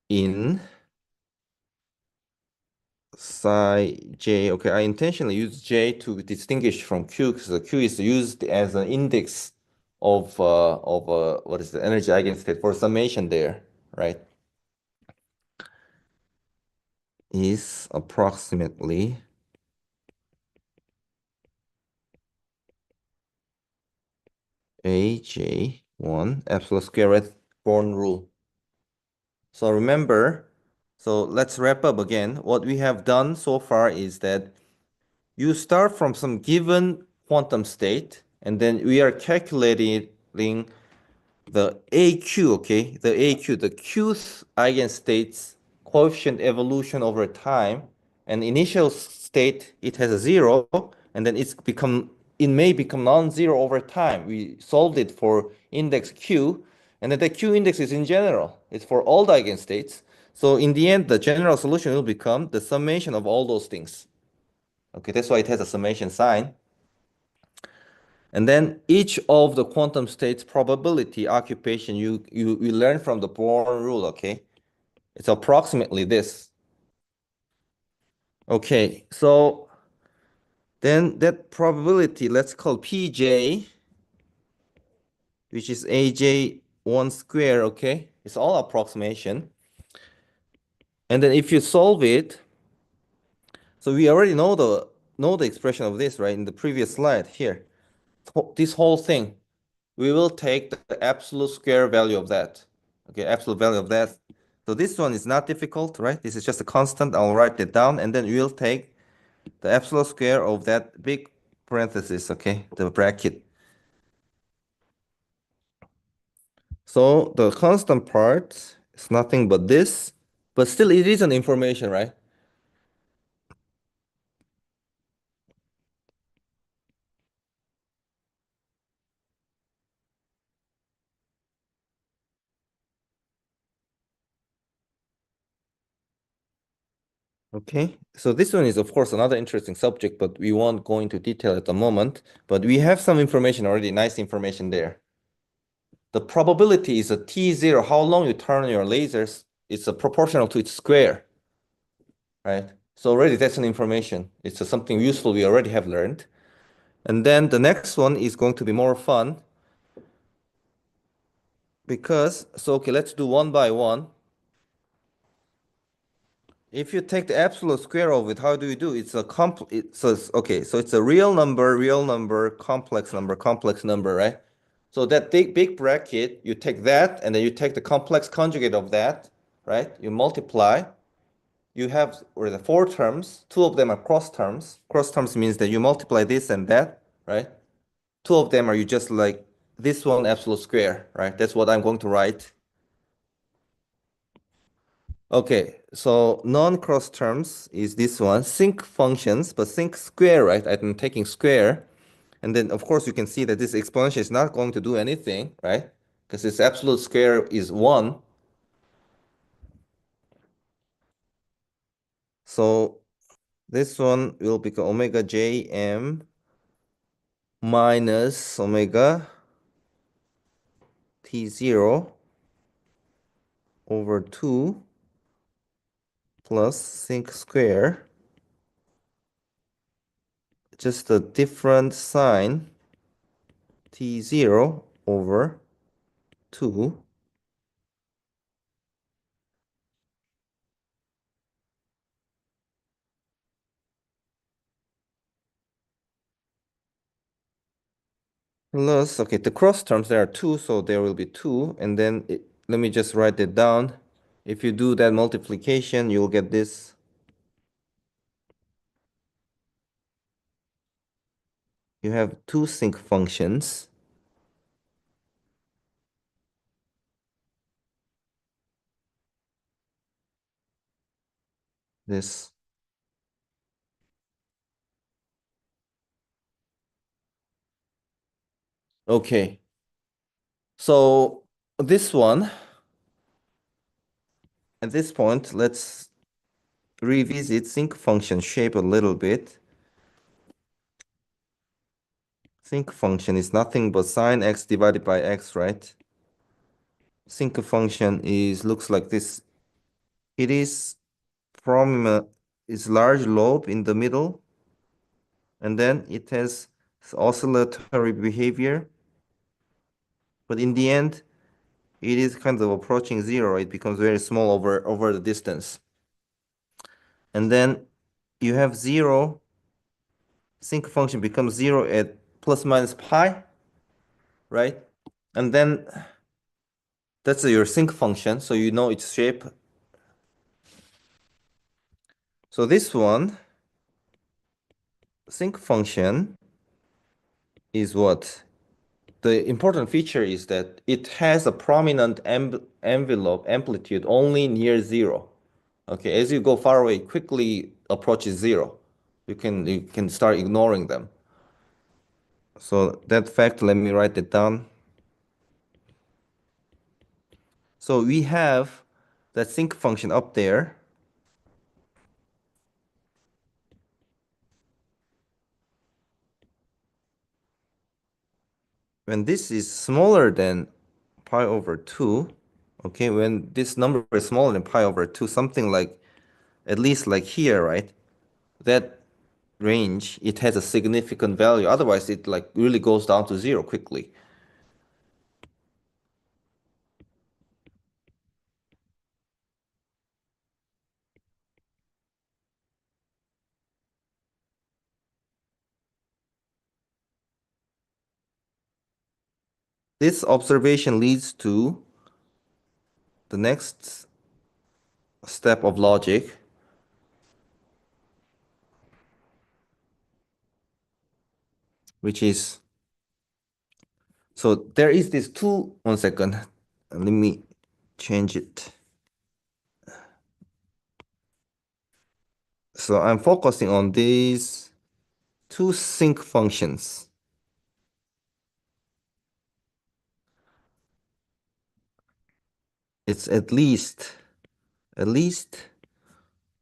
in psi j. Okay, I intentionally use j to distinguish from q because the q is used as an index of what is the energy eigenstate for summation there, right? Is approximately aj1 epsilon squared Born rule. So remember, so let's wrap up again. What we have done so far is that you start from some given quantum state, and then we are calculating the AQ, okay? The AQ, the Q's eigenstates coefficient evolution over time. And initial state, it has a 0, and then it may become non-zero over time. We solved it for index Q, and then the Q index is in general. It's for all the eigenstates. So in the end, the general solution will become the summation of all those things. Okay, that's why it has a summation sign. And then each of the quantum states probability occupation, you learn from the Born rule, okay? It's approximately this. Okay, so then that probability, let's call Pj, which is aj1 square, okay? It's all approximation. And then if you solve it, so we already know the expression of this, right? In the previous slide here. This whole thing, we will take the absolute square value of that. Okay, absolute value of that. So this one is not difficult, right? This is just a constant. I'll write it down, and then we'll take the absolute square of that big parenthesis, okay, the bracket. So the constant part is nothing but this, but still it is an information, right? Okay, so this one is of course another interesting subject, but we won't go into detail at the moment. But we have some information already, nice information there. The probability is a t0, how long you turn your lasers, it's a proportional to its square, right? So already that's an information. It's something useful we already have learned. And then the next one is going to be more fun because, so okay, let's do one by one. If you take the absolute square of it, how do you do? It's a okay, so it's a real number, complex number, right? So that big bracket, you take that, and then you take the complex conjugate of that, right? You multiply. You have or the four terms. Two of them are cross terms. Cross terms means that you multiply this and that, right? Two of them are you just like this one absolute square, right? That's what I'm going to write. Okay, so non-cross terms is this one, sinc functions, but sinc square, right? I'm taking square. And then, of course, you can see that this exponential is not going to do anything, right? Because its absolute square is 1. So this one will become omega jm minus omega t0 over 2 plus sinc square just a different sign, t0 over 2 plus, okay, the cross terms, there are 2, so there will be 2, and then let me just write it down. If you do that multiplication, you'll get this. You have two sinc functions. This. Okay. So this one, at this point, let's revisit sinc function shape a little bit. Sinc function is nothing but sine x divided by x, right? Sinc function looks like this. It is prominent, is large lobe in the middle, and then it has oscillatory behavior. But in the end, it is kind of approaching zero. It becomes very small over the distance. And then you have zero, sinc function becomes zero at plus minus pi, right? And then that's your sinc function, so you know its shape. So this one, sinc function is what? The important feature is that it has a prominent envelope amplitude only near zero. Okay, as you go far away, it quickly approaches zero. You can start ignoring them. So that fact, let me write it down. So we have that sinc function up there. When this is smaller than pi over 2, okay, when this number is smaller than pi over 2, something like, at least like here, right? That range, it has a significant value. Otherwise, it like really goes down to zero quickly. This observation leads to the next step of logic, which is, so there is this two, one second, let me change it. So I'm focusing on these two sinc functions. It's at least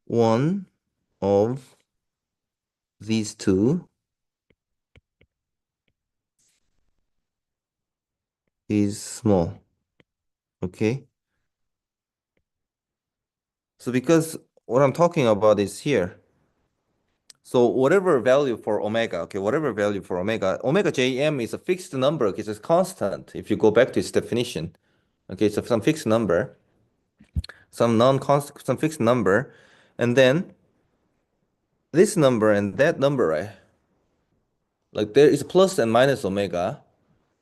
one of these two is small. Okay. So because what I'm talking about is here. So whatever value for omega, okay, whatever value for omega, omega jm is a fixed number, okay, it's a constant. If you go back to its definition, okay, so some fixed number, some non-constant, some fixed number, and then this number and that number, right? Like there is plus and minus omega.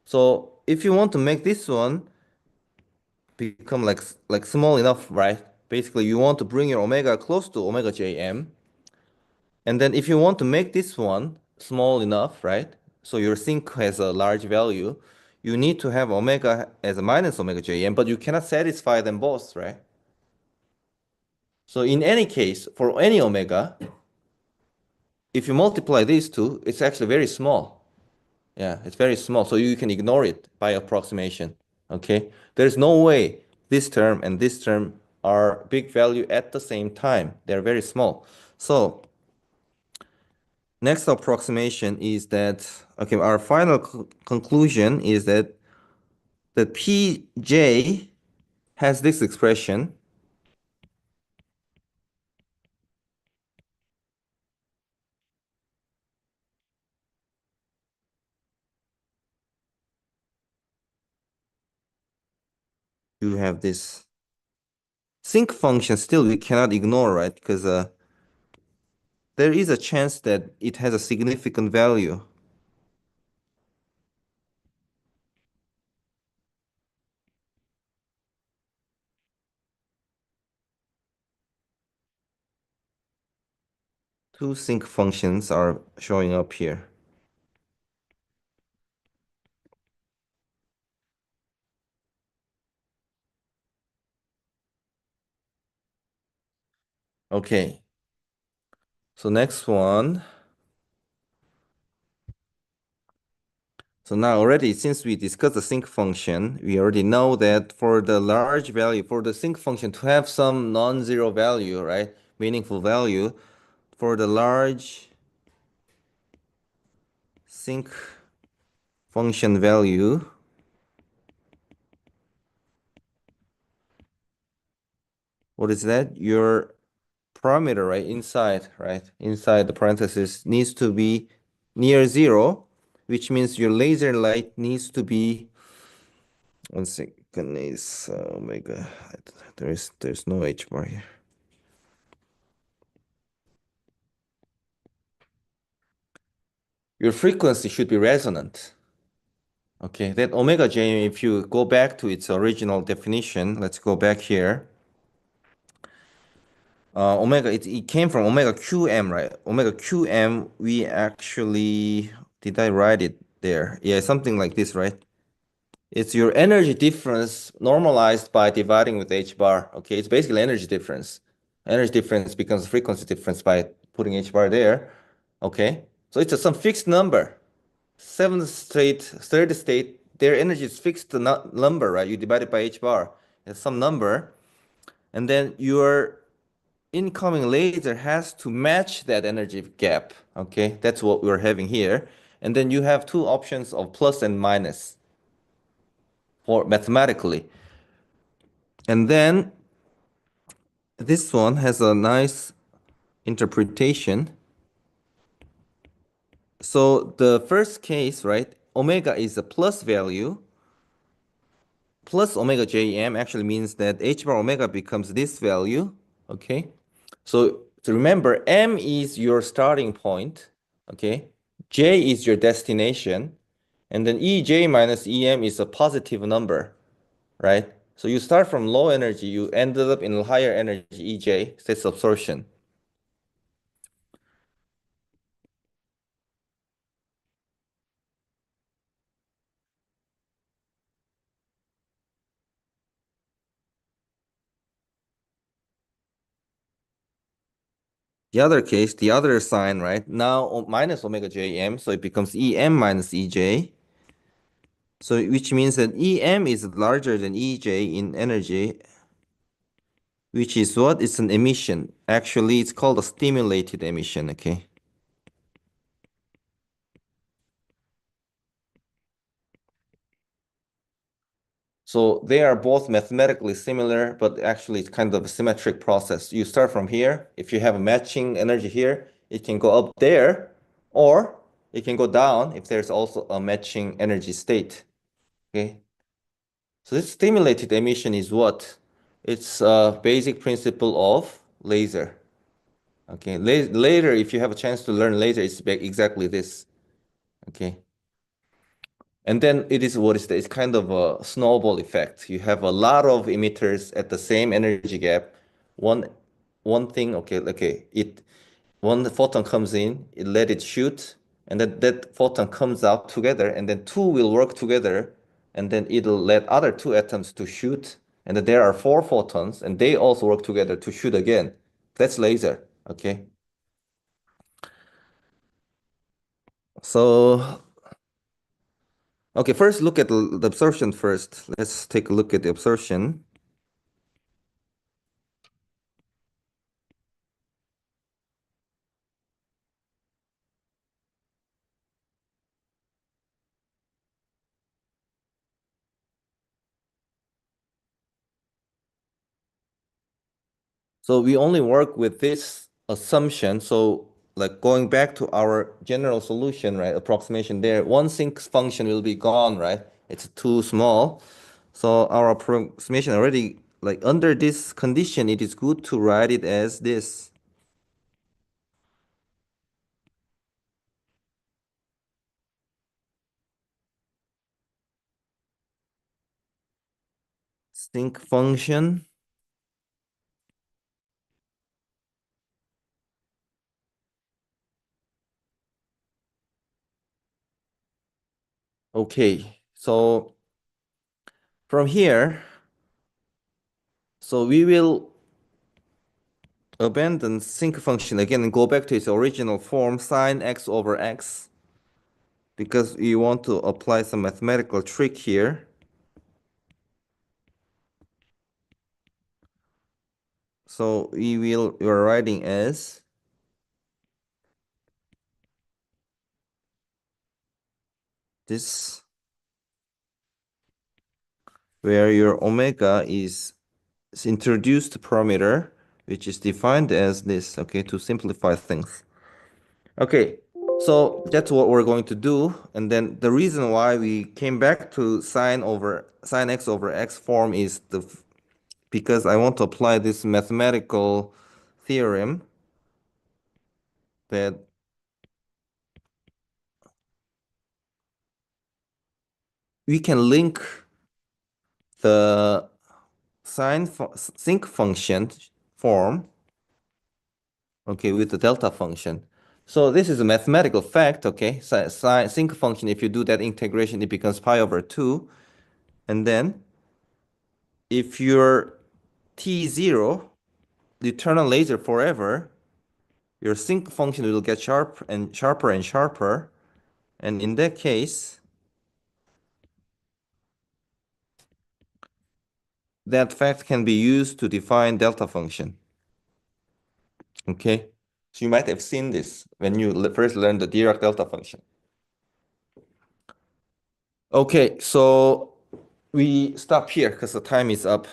So if you want to make this one become like small enough, right? Basically, you want to bring your omega close to omega jm. And then if you want to make this one small enough, right? So your sinc has a large value, you need to have omega as a minus omega jm, but you cannot satisfy them both, right? So in any case, for any omega, if you multiply these two, it's actually very small. Yeah, it's very small. So you can ignore it by approximation. Okay. There's no way this term and this term are big value at the same time. They're very small. So next approximation is that, okay, our final conclusion is that Pj has this expression. you have this sinc function still we cannot ignore, right? Because there is a chance that it has a significant value. Two sinc functions are showing up here. Okay. So next one. So now already, since we discussed the sinc function, we already know that for the large value, for the sinc function to have some non-zero value, right? Meaningful value, for the large sinc function value, what is that? Your parameter, right? Inside the parenthesis needs to be near zero, which means your laser light needs to be, one second is, oh my God, there's no H bar here. Your frequency should be resonant. Okay, that omega j, if you go back to its original definition, let's go back here. Omega, it came from omega qm, right? Omega qm, we actually, did I write it there? Yeah, something like this, right? It's your energy difference normalized by dividing with h bar. Okay, it's basically energy difference. Energy difference becomes frequency difference by putting h bar there. Okay, so it's some fixed number. Seventh state, third state, their energy is fixed number, right? You divide it by h bar. It's some number. And then your incoming laser has to match that energy gap. Okay, that's what we're having here. And then you have two options of plus and minus for mathematically. And then this one has a nice interpretation. So the first case, right? Omega is a plus value. Plus omega jm actually means that h bar omega becomes this value. Okay. So remember, m is your starting point. Okay. J is your destination. And then ej minus em is a positive number, right? So you start from low energy, you ended up in higher energy, ej, that's absorption. The other case, the other sign, right? Now minus omega jm, so it becomes em minus ej. So which means that em is larger than ej in energy, which is what? It's an emission. Actually, it's called a stimulated emission, okay? So they are both mathematically similar, but actually it's kind of a symmetric process. You start from here. If you have a matching energy here, it can go up there, or it can go down if there's also a matching energy state, okay? So this stimulated emission is what? It's a basic principle of laser. Okay, later, if you have a chance to learn laser, it's exactly this. Okay. And then it is what is that? It's kind of a snowball effect. You have a lot of emitters at the same energy gap. One one thing, okay, one photon comes in, it let it shoot, and then that photon comes out together, and then two will work together, and then it'll let other two atoms to shoot, and then there are four photons, and they also work together to shoot again. That's laser, okay? So, okay, first look at the absorption first. Let's take a look at the absorption. So we only work with this assumption. So like going back to our general solution, right? Approximation there, one sinc function will be gone, right? It's too small. So our approximation already, like under this condition, it is good to write it as this. Sinc function. Okay, so from here, so we will abandon sinc function again and go back to its original form, sine x over x, because we want to apply some mathematical trick here. So we're writing as this, where your omega is introduced parameter, which is defined as this, okay, to simplify things. Okay, so that's what we're going to do. And then the reason why we came back to sine x over x form is because I want to apply this mathematical theorem that we can link the sinc function form, okay, with the delta function. So this is a mathematical fact, okay? Sinc function, if you do that integration, it becomes pi over 2. And then if your t0, you turn on laser forever, your sinc function will get sharper and sharper. And in that case, that fact can be used to define delta function. Okay, so you might have seen this when you first learned the Dirac delta function. Okay, so we stop here because the time is up.